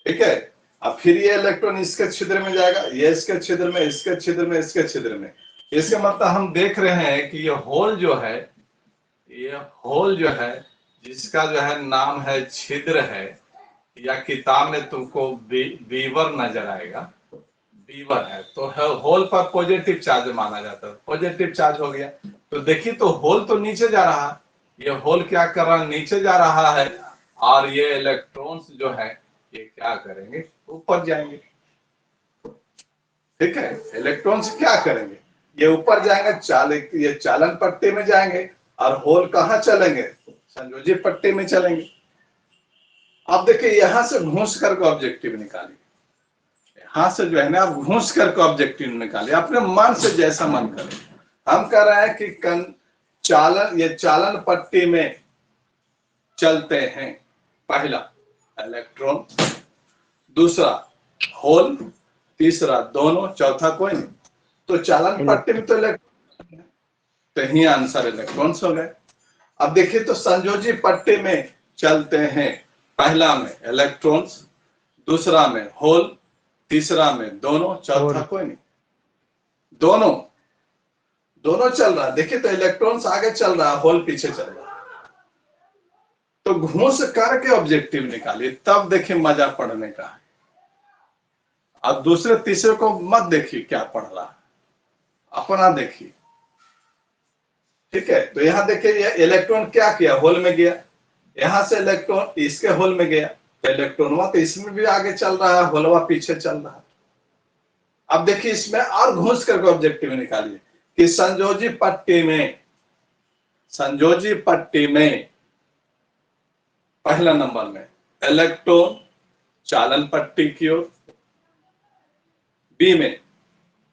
ठीक है। अब फिर ये इलेक्ट्रॉन इसके छिद्र में जाएगा, ये इसके छिद्र में, इसके छिद्र में, इसके छिद्र में। इसके मतलब हम देख रहे हैं कि ये होल जो है, ये होल जो है जिसका जो है नाम है छिद्र है, या किताब में तुमको बीवर नजर आएगा, बीवर है, तो होल पर पॉजिटिव चार्ज माना जाता है, पॉजिटिव चार्ज हो गया। तो देखिए तो होल तो नीचे जा रहा है, ये होल क्या कर रहा है, नीचे जा रहा है, और ये इलेक्ट्रॉन्स जो है ये क्या करेंगे, ऊपर जाएंगे, ठीक है। इलेक्ट्रॉन्स क्या करेंगे, ये ऊपर जाएंगे, ये चालन पट्टी में जाएंगे, और होल कहाँ चलेंगे, संयोजी पट्टी में चलेंगे। अब देखिए यहां से घूस करके ऑब्जेक्टिव निकालिए, यहां से जो है ना आप घूस करके ऑब्जेक्टिव निकालिए, अपने मन से जैसा मन करे। हम कह रहे हैं कि चालन, ये चालन पट्टी में चलते हैं, पहला इलेक्ट्रॉन, दूसरा होल, तीसरा दोनों, चौथा कोई नहीं। तो चालन पट्टी में तो इलेक्ट्रॉन, तो ही आंसर इलेक्ट्रॉन्स हो गए। अब देखिए तो संयोजी पट्टी में चलते हैं, पहला में इलेक्ट्रॉन्स, दूसरा में होल, तीसरा में दोनों, चौथा कोई नहीं, दोनों, दोनों चल रहा है। देखिए तो इलेक्ट्रॉन्स आगे चल रहा है, होल पीछे चल रहा है। तो घूस करके ऑब्जेक्टिव निकालिए, तब देखिए मजा पढ़ने का है। अब दूसरे तीसरे को मत देखिए क्या पढ़ रहा है, अपना देखिए, ठीक है। तो यहां देखिए ये इलेक्ट्रॉन क्या किया, होल में गया, यहां से इलेक्ट्रॉन इसके होल में गया, तो इलेक्ट्रॉनवा तो इसमें भी आगे चल रहा है, होलवा पीछे चल रहा है। अब देखिए इसमें और घूस करके ऑब्जेक्टिव निकालिए कि संयोजी पट्टी में, संयोजी पट्टी में पहला नंबर में इलेक्ट्रॉन चालन पट्टी की ओर, बी में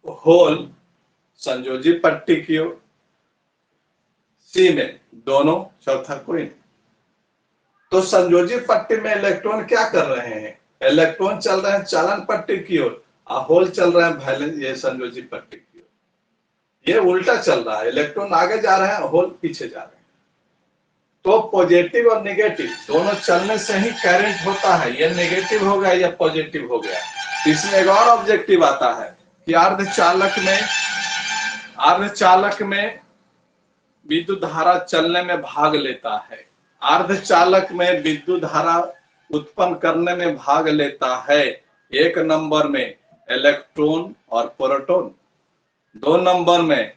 होल संयोजी पट्टी की ओर, सी में दोनों, चौथा कोई नहीं। तो संयोजी पट्टी में इलेक्ट्रॉन क्या कर रहे हैं, इलेक्ट्रॉन चल रहे हैं चालन पट्टी की ओर, और होल चल रहे हैं वैलेंस, ये संयोजी पट्टी की ओर। ये उल्टा चल रहा है, इलेक्ट्रॉन आगे जा रहे हैं, होल पीछे जा रहे हैं। तो पॉजिटिव और नेगेटिव दोनों चलने से ही करंट होता है, ये नेगेटिव हो गया या पॉजिटिव हो गया। इसमें एक और ऑब्जेक्टिव आता है कि अर्धचालक में, अर्धचालक में विद्युत धारा चलने में भाग लेता है, अर्धचालक में विद्युत धारा उत्पन्न करने में भाग लेता है। एक नंबर में इलेक्ट्रॉन और प्रोटॉन, दो नंबर में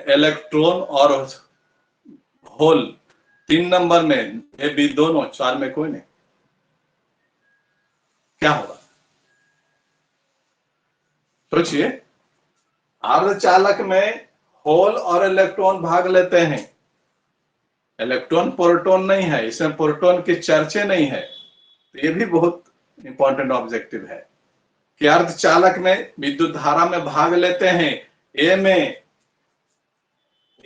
इलेक्ट्रॉन और होल, तीन नंबर में ये भी दोनों, चार में कोई नहीं। क्या होगा सोचिए, अर्धचालक में होल और इलेक्ट्रॉन भाग लेते हैं, इलेक्ट्रॉन प्रोटॉन नहीं है, इसमें प्रोटॉन की चर्चे नहीं है। तो ये भी बहुत इंपॉर्टेंट ऑब्जेक्टिव है कि अर्धचालक में विद्युत धारा में भाग लेते हैं। ए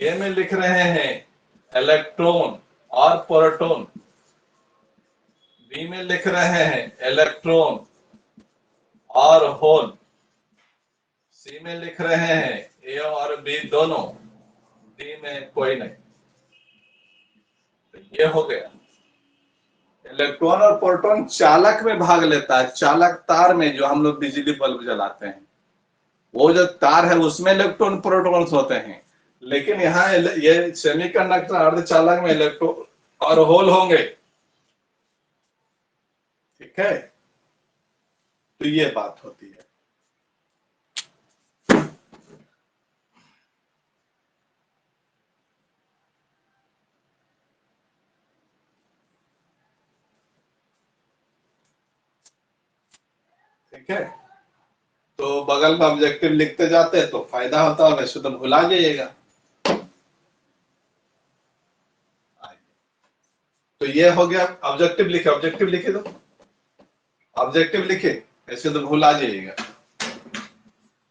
में लिख रहे हैं इलेक्ट्रॉन और प्रोटॉन, बी में लिख रहे हैं इलेक्ट्रॉन और होल, सी में लिख रहे हैं ए और बी दोनों, डी में कोई नहीं। तो ये हो गया, इलेक्ट्रॉन और प्रोटॉन चालक में भाग लेता है। चालक तार में जो हम लोग बिजली बल्ब जलाते हैं, वो जो तार है उसमें इलेक्ट्रॉन प्रोटॉन्स होते हैं। लेकिन यहाँ ये सेमीकंडक्टर अर्धचालक में इलेक्ट्रॉन और होल होंगे। ठीक है, तो ये बात होती है। ठीक है, तो बगल में ऑब्जेक्टिव लिखते जाते हैं तो फायदा होता है, वैसे तो भुला जाइएगा। तो ये हो गया, ऑब्जेक्टिव लिखे, ऑब्जेक्टिव लिखे तो ऑब्जेक्टिव लिखे, ऐसे तो भुला जाइएगा।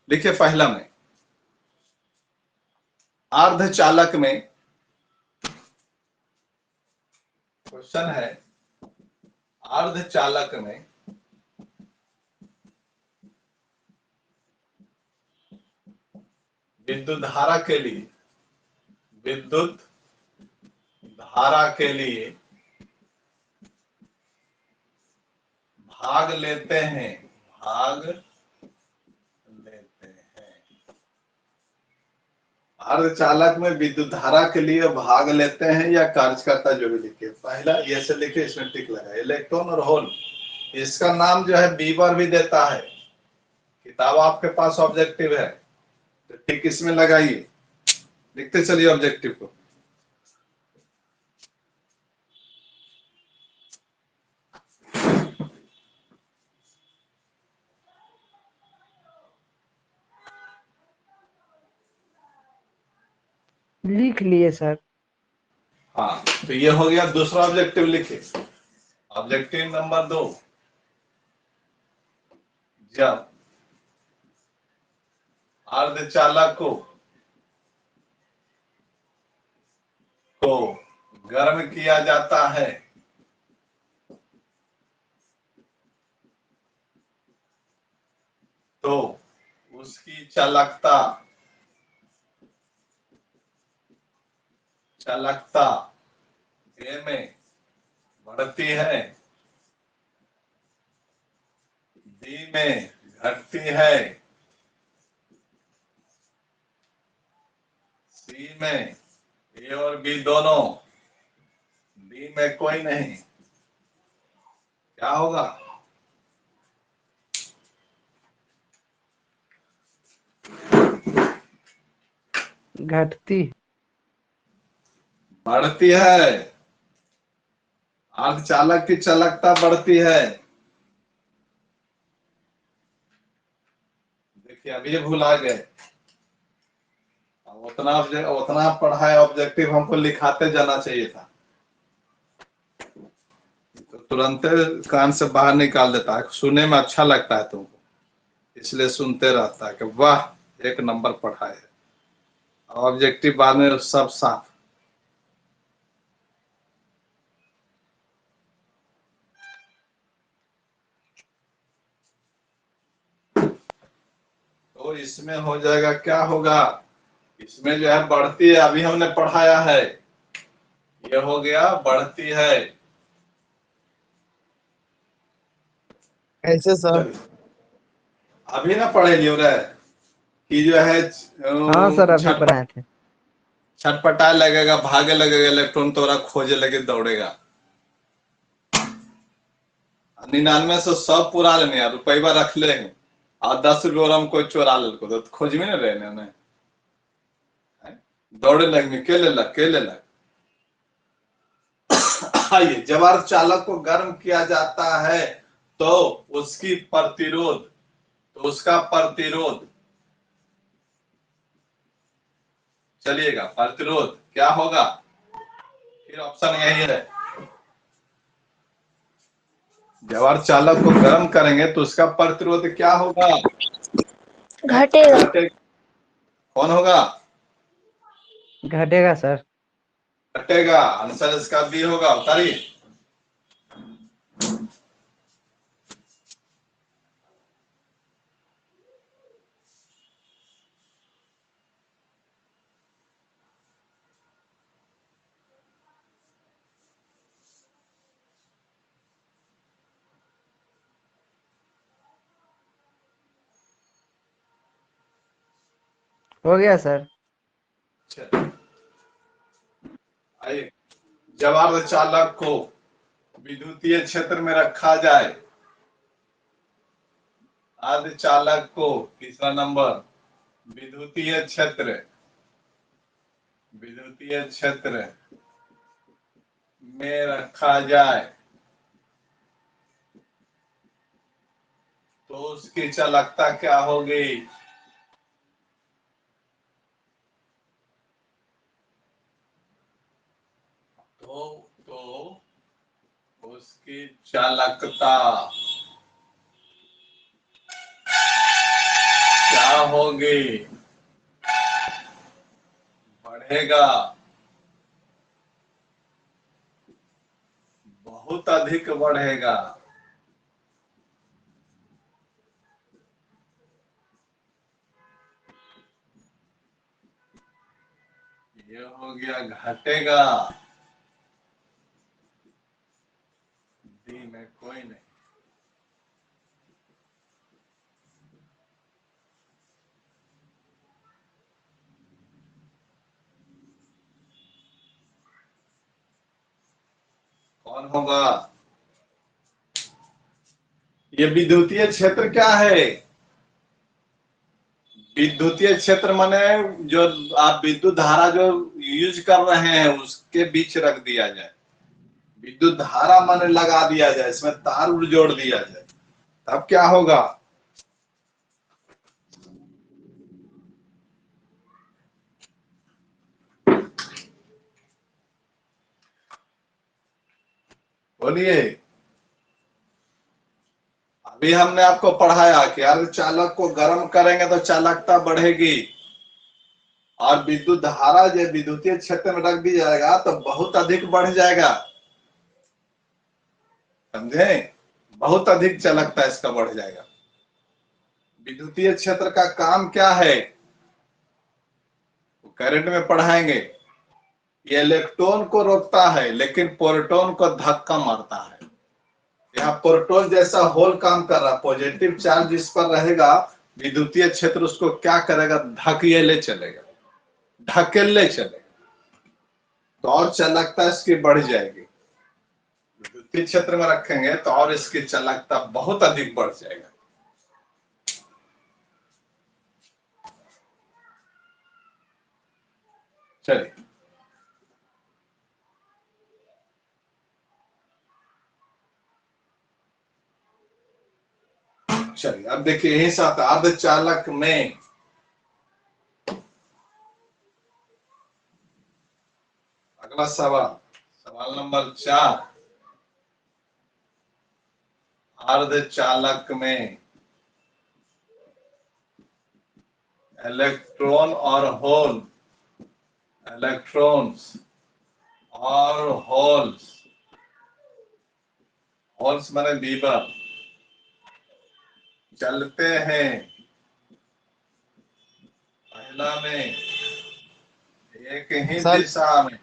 लिखे पहला में, अर्धचालक में क्वेश्चन है, अर्धचालक में विद्युत धारा के लिए, विद्युत धारा के लिए भाग लेते हैं, भाग लेते हैं। अर्धचालक में विद्युत धारा के लिए भाग लेते हैं या कार्यकर्ता, जो भी लिखे। पहला ये से लिखे, इसमें टिक लगा। इलेक्ट्रॉन और होल, इसका नाम जो है बीबर भी देता है। किताब आपके पास ऑब्जेक्टिव है तो टिक इसमें लगाइए, लिखते चलिए ऑब्जेक्टिव को। लिख लिए सर। हाँ, तो ये हो गया दूसरा ऑब्जेक्टिव। लिखे ऑब्जेक्टिव नंबर 2, जब अर्धचालक को गर्म किया जाता है तो उसकी चालकता, चालकता ए में बढ़ती है, बी में घटती है, सी में ए और बी दोनों, डी में कोई नहीं। क्या होगा? घटती। बढ़ती है। अर्धचालक की चालकता बढ़ती है। देखिए अभी ये भुला गए, उतना पढ़ा है ऑब्जेक्टिव, हमको लिखाते जाना चाहिए था, तो तुरंत कान से बाहर निकाल देता है। सुनने में अच्छा लगता है तुमको, इसलिए सुनते रहता है कि वाह एक नंबर पढ़ा है। ऑब्जेक्टिव बाद में सब साफ। तो इसमें हो जाएगा, क्या होगा, इसमें जो है बढ़ती है, अभी हमने पढ़ाया है, ये हो गया बढ़ती है। कैसे सर? चलिए अभी ना पढ़े लियो रे, कि जो है हाँ सर, अभी छटपट पढ़ाए थे। छटपटाए लगेगा, भागे लगेगा, इलेक्ट्रॉन तोरा खोजे लगे, दौड़ेगा। 99 से 100 पुरा लेने यार, रुपया रख ले हैं और 10 रुपये और हम कोई चोरा ले को, तो खोज में ना रहने उन्हें, दौड़े लगने के ले लग। आइए, जब अर्धचालक को गर्म किया जाता है तो उसकी प्रतिरोध, तो उसका प्रतिरोध, चलिएगा प्रतिरोध क्या होगा, फिर ऑप्शन यही है। जब अर्धचालक को गर्म करेंगे तो उसका प्रतिरोध क्या होगा? घटेगा। कौन होगा? घटेगा सर। घटेगा। आंसर इसका बी होगा। उतारिए। हो गया सर। अच्छा, आइए, जब अर्धचालक को विद्युतीय क्षेत्र में रखा जाए, अर्धचालक को तीसरा नंबर विद्युतीय क्षेत्र में रखा जाए तो उसकी चालकता क्या होगी? तो उसकी चालकता क्या होगी? बढ़ेगा, बहुत अधिक बढ़ेगा। ये हो गया घटेगा, डी में कोई नहीं। कौन होगा? ये विद्युतीय क्षेत्र क्या है? विद्युतीय क्षेत्र माने जो आप विद्युत धारा जो यूज कर रहे हैं उसके बीच रख दिया जाए। विद्युत धारा माने लगा दिया जाए, इसमें तार जोड़ दिया जाए, तब क्या होगा? बोलिए। अभी हमने आपको पढ़ाया कि अर्धचालक को गर्म करेंगे तो चालकता बढ़ेगी, और विद्युत धारा जो विद्युतीय क्षेत्र में रख दी जाएगा तो बहुत अधिक बढ़ जाएगा। समझे? बहुत अधिक चालकता इसका बढ़ जाएगा। विद्युतीय क्षेत्र का काम क्या है? करंट में पढ़ाएंगे। ये इलेक्ट्रॉन को रोकता है लेकिन प्रोटॉन को धक्का मारता है। यहाँ प्रोटॉन जैसा होल काम कर रहा, पॉजिटिव चार्ज जिस पर रहेगा विद्युतीय क्षेत्र उसको क्या करेगा? धकेले चलेगा, ढकेले चलेगा, तो और चालकता इसकी बढ़ जाएगी। विद्युतीय क्षेत्र में रखेंगे तो और इसकी चालकता बहुत अधिक बढ़ जाएगा। चलिए, अब देखिए यही साथ अर्धचालक में अगला सवाल नंबर 4। अर्धचालक में इलेक्ट्रॉन और होल, इलेक्ट्रॉन्स और होल्स माने बीबर, चलते हैं पहला में एक ही सर दिशा में।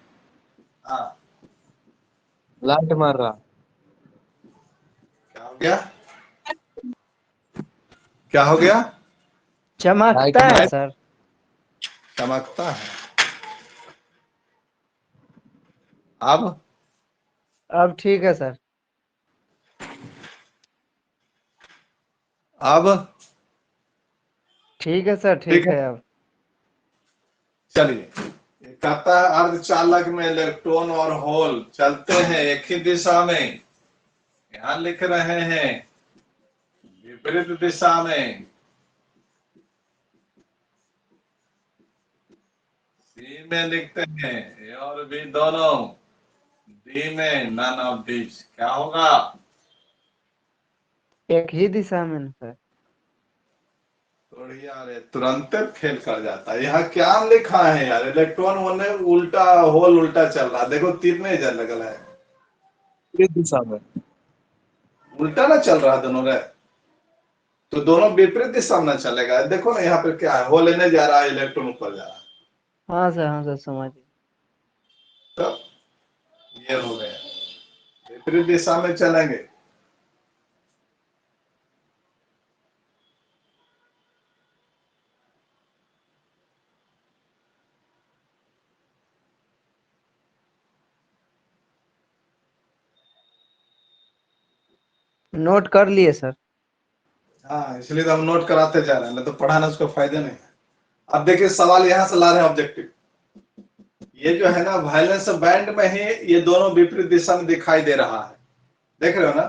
हाँ, लाइट मार रहा। क्या हो गया? क्या हो गया? लाइट चमकता है मार सर। चमकता है। अब ठीक है सर। अब ठीक है सर, ठीक ठीक है। है अब। चलिए, ये कहता है अर्धचालक में इलेक्ट्रॉन और होल चलते हैं एक ही दिशा में। यहां लिख रहे हैं विपरीत दिशा में। सी में लिखते हैं ए और बी दोनों, डी में नन ऑफ दिस। क्या होगा? एक ही दिशा में ना सर। थोड़ी यार, तुरंत फेल कर जाता है। यहाँ क्या लिखा है यार? इलेक्ट्रॉन होने उल्टा, होल उल्टा चल रहा, देखो तीर नहीं जल लगा है, विपरीत दिशा में। उल्टा ना चल रहा दोनों रे, तो दोनों विपरीत दिशा में चलेगा। देखो ना यहाँ पे क्या है, होल लेने जा रहा है, इलेक्ट्रॉन ऊपर जा रहा है। हाँ सर समझ गए। तो ये हो गया, विपरीत दिशा में चलेंगे। नोट कर लिए सर। हाँ, इसलिए तो हम नोट कराते जा रहे हैं, नहीं तो पढ़ाने उसको फायदे नहीं है। अब देखिए सवाल यहाँ से ला रहे हैं ऑब्जेक्टिव। ये जो है ना वायलेंस बैंड में ही ये दोनों विपरीत दिशा में दिखाई दे रहा है, देख रहे हो ना।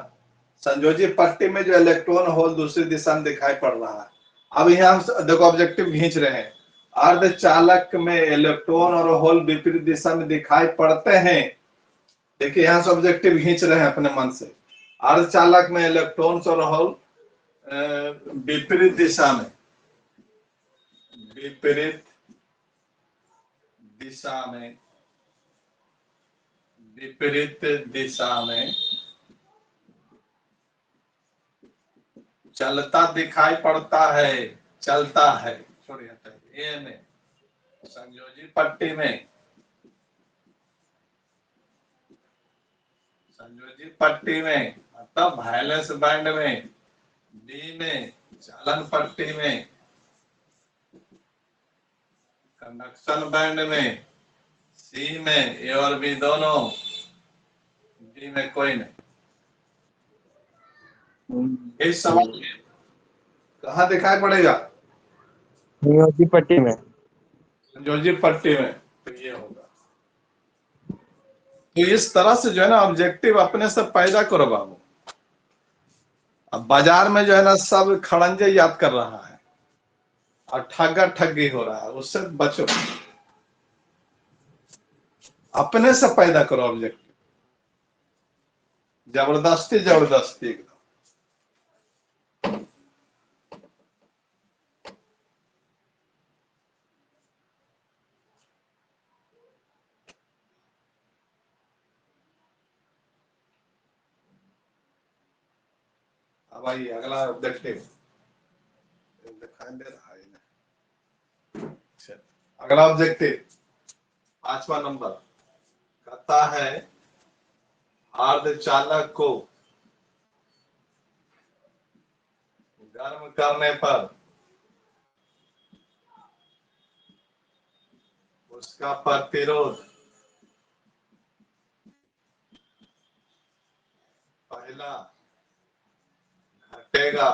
संयोजी पट्टी में जो इलेक्ट्रॉन होल दूसरी दिशा में दिखाई पड़ रहा है। अब यहाँ हम देखो ऑब्जेक्टिव खींच रहे हैं, अर्धचालक में इलेक्ट्रॉन और होल विपरीत दिशा में दिखाई पड़ते हैं। देखिए यहाँ से ऑब्जेक्टिव खींच रहे हैं अपने मन से, अर्धचालक में इलेक्ट्रॉन्स और होल विपरीत दिशा में, विपरीत दिशा में, विपरीत दिशा में चलता दिखाई पड़ता है, चलता है, छोड़िए ए में संयोजी पट्टी में, संयोजी पट्टी में मतलब वायलेंस बैंड में, बी में चालन पट्टी में, कंडक्शन बैंड में, सी में ए और बी दोनों, डी में कोई नहीं। इस सवाल में कहाँ दिखाई पड़ेगा? संयोजी पट्टी में। संयोजी पट्टी में, तो ये होगा। तो इस तरह से जो है ना ऑब्जेक्टिव अपने से पैदा करो बाबू। अब बाजार में जो है ना सब खड़ंजे याद कर रहा है और ठगा ठगी हो रहा है, उससे बचो। अपने से पैदा करो ऑब्जेक्टिव, जबरदस्ती जबरदस्ती एकदम। अब आइए अगला ऑब्जेक्टिव, दिखाई दे रहा है ना? अच्छा, अगला ऑब्जेक्टिव 5वां नंबर कहता है अर्धचालक को गर्म करने पर उसका प्रतिरोध पहला घटेगा,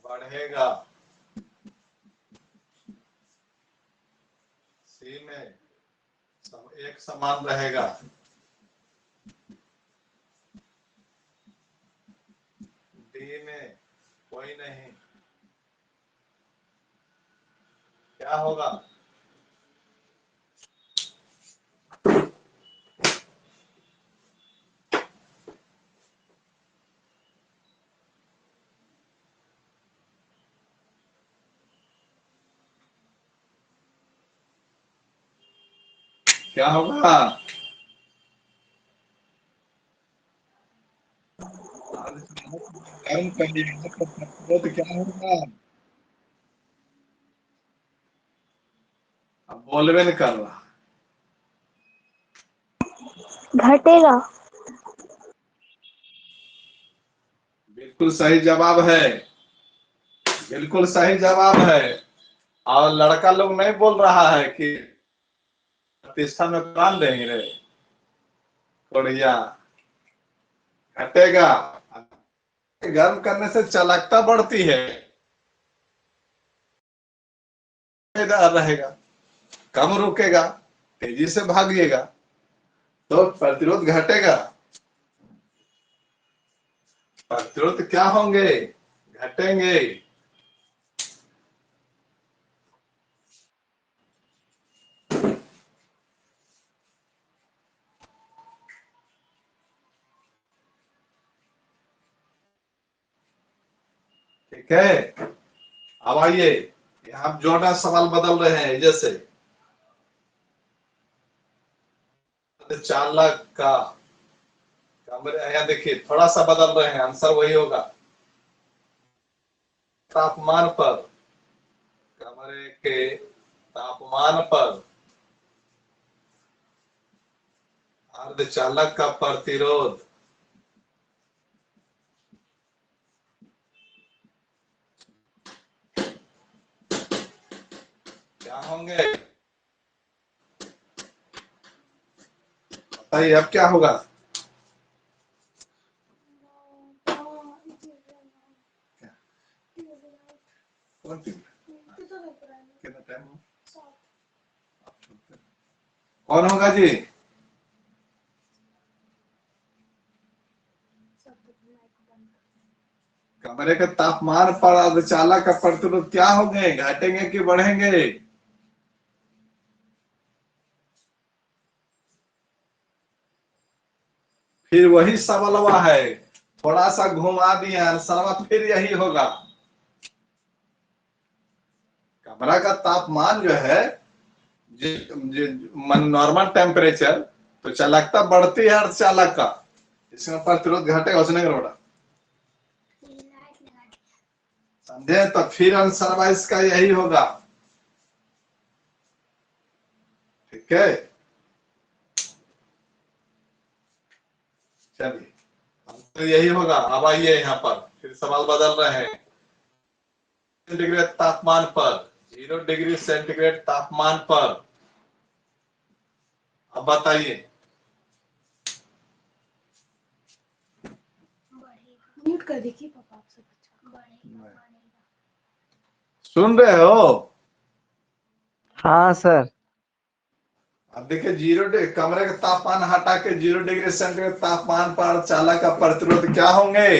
बढ़ेगा, सी में एक समान रहेगा, डी में कोई नहीं। क्या होगा? क्या होगा? गर्म करिएगा तो प्रतिरोध क्या होगा? अब बोलवे नहीं कर रहा। घटेगा। बिल्कुल सही जवाब है, बिल्कुल सही जवाब है। और लड़का लोग नहीं बोल रहा है कि प्रतिष्ठा में प्राण देंगे रे, बढ़िया घटेगा। गर्म करने से चालकता बढ़ती है, रहेगा, कम रुकेगा, तेजी से भागिएगा, तो प्रतिरोध घटेगा। प्रतिरोध क्या होंगे? घटेंगे। ठीक है, अब आइए यहाँ जो ना सवाल बदल रहे हैं, जैसे चालक का कमरे, यहाँ देखिए थोड़ा सा बदल रहे हैं, आंसर वही होगा। तापमान पर, कमरे के तापमान पर अर्धचालक का प्रतिरोध क्या होंगे? बताइए अब क्या होगा? कितना टाइम हो? कौन होगा जी? कमरे का तापमान पर अर्धचालक का प्रतिरोध क्या होंगे, घटेंगे कि बढ़ेंगे? फिर वही सवालवा है, थोड़ा सा घुमा दिया सवाल, फिर यही होगा। कमरा का तापमान जो है नॉर्मल टेम्परेचर, तो चालकता बढ़ती है अर्धचालक का, इसमें प्रतिरोध घटेगा उसने रोड़ा, समझे? तो फिर आंसर इसका यही होगा। ठीक है, चलिए तो यही होगा। अब आइए यहाँ पर फिर सवाल बदल रहे हैं। सेंटीग्रेड तापमान पर, 0 डिग्री सेंटीग्रेड तापमान पर, अब बताइए। म्यूट कर देखिए पापा आपसे सुन रहे हो? हाँ सर। अब देखिए, कमरे का तापमान हटा के 0 डिग्री सेंटीग्रेड तापमान पर चालक का प्रतिरोध क्या होंगे?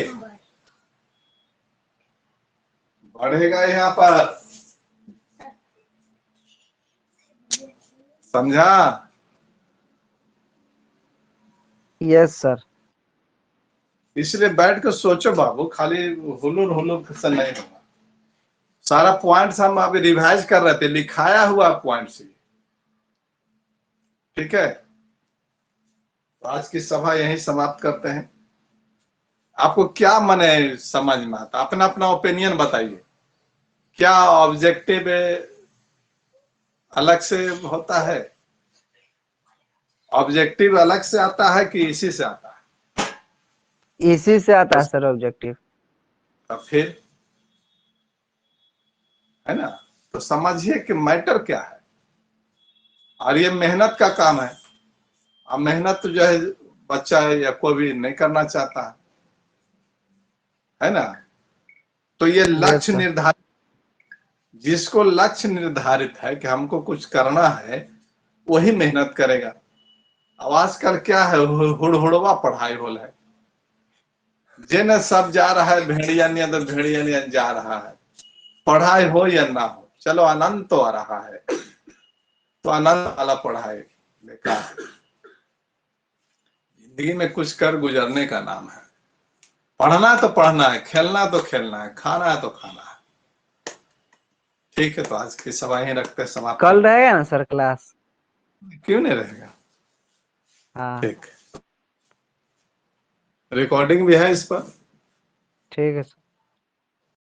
बढ़ेगा यहाँ पर, समझा? Yes sir. इसलिए बैठ के सोचो बाबू, खाली हुलूर हुलूर से नहीं होगा। सारा पॉइंट्स हम अभी रिवाइज कर रहे थे, लिखाया हुआ पॉइंट्स। ठीक है, तो आज की सभा यहीं समाप्त करते हैं। आपको क्या मने समझ में आता, अपना अपना ओपिनियन बताइए। क्या ऑब्जेक्टिव अलग से होता है? ऑब्जेक्टिव अलग से आता है कि इसी से आता है? इसी से आता है सर ऑब्जेक्टिव। तब फिर है ना, तो समझिए कि मैटर क्या है। और ये मेहनत का काम है। अब मेहनत तो जो है बच्चा है या कोई भी नहीं करना चाहता है ना। तो ये लक्ष्य सर। निर्धारित, जिसको लक्ष्य निर्धारित है कि हमको कुछ करना है, वही मेहनत करेगा। अब आजकल क्या है, हुड़हुड़वा पढ़ाई हो है, जिन सब जा रहा है भेड़िया नियन, तो भेड़िया नियन जा रहा है। पढ़ाई हो या ना हो, चलो आनंद तो आ रहा है, तो आनंद वाला पढ़ाई बेकार है। जिंदगी में कुछ कर गुजरने का नाम है। पढ़ना तो पढ़ना है, खेलना तो खेलना है, खाना है तो खाना है। ठीक है, तो आज की सभा यहीं रखते, समाप्त। कल रहेगा ना सर क्लास? क्यों नहीं रहेगा? हाँ ठीक, रिकॉर्डिंग भी है इस पर। ठीक है सर।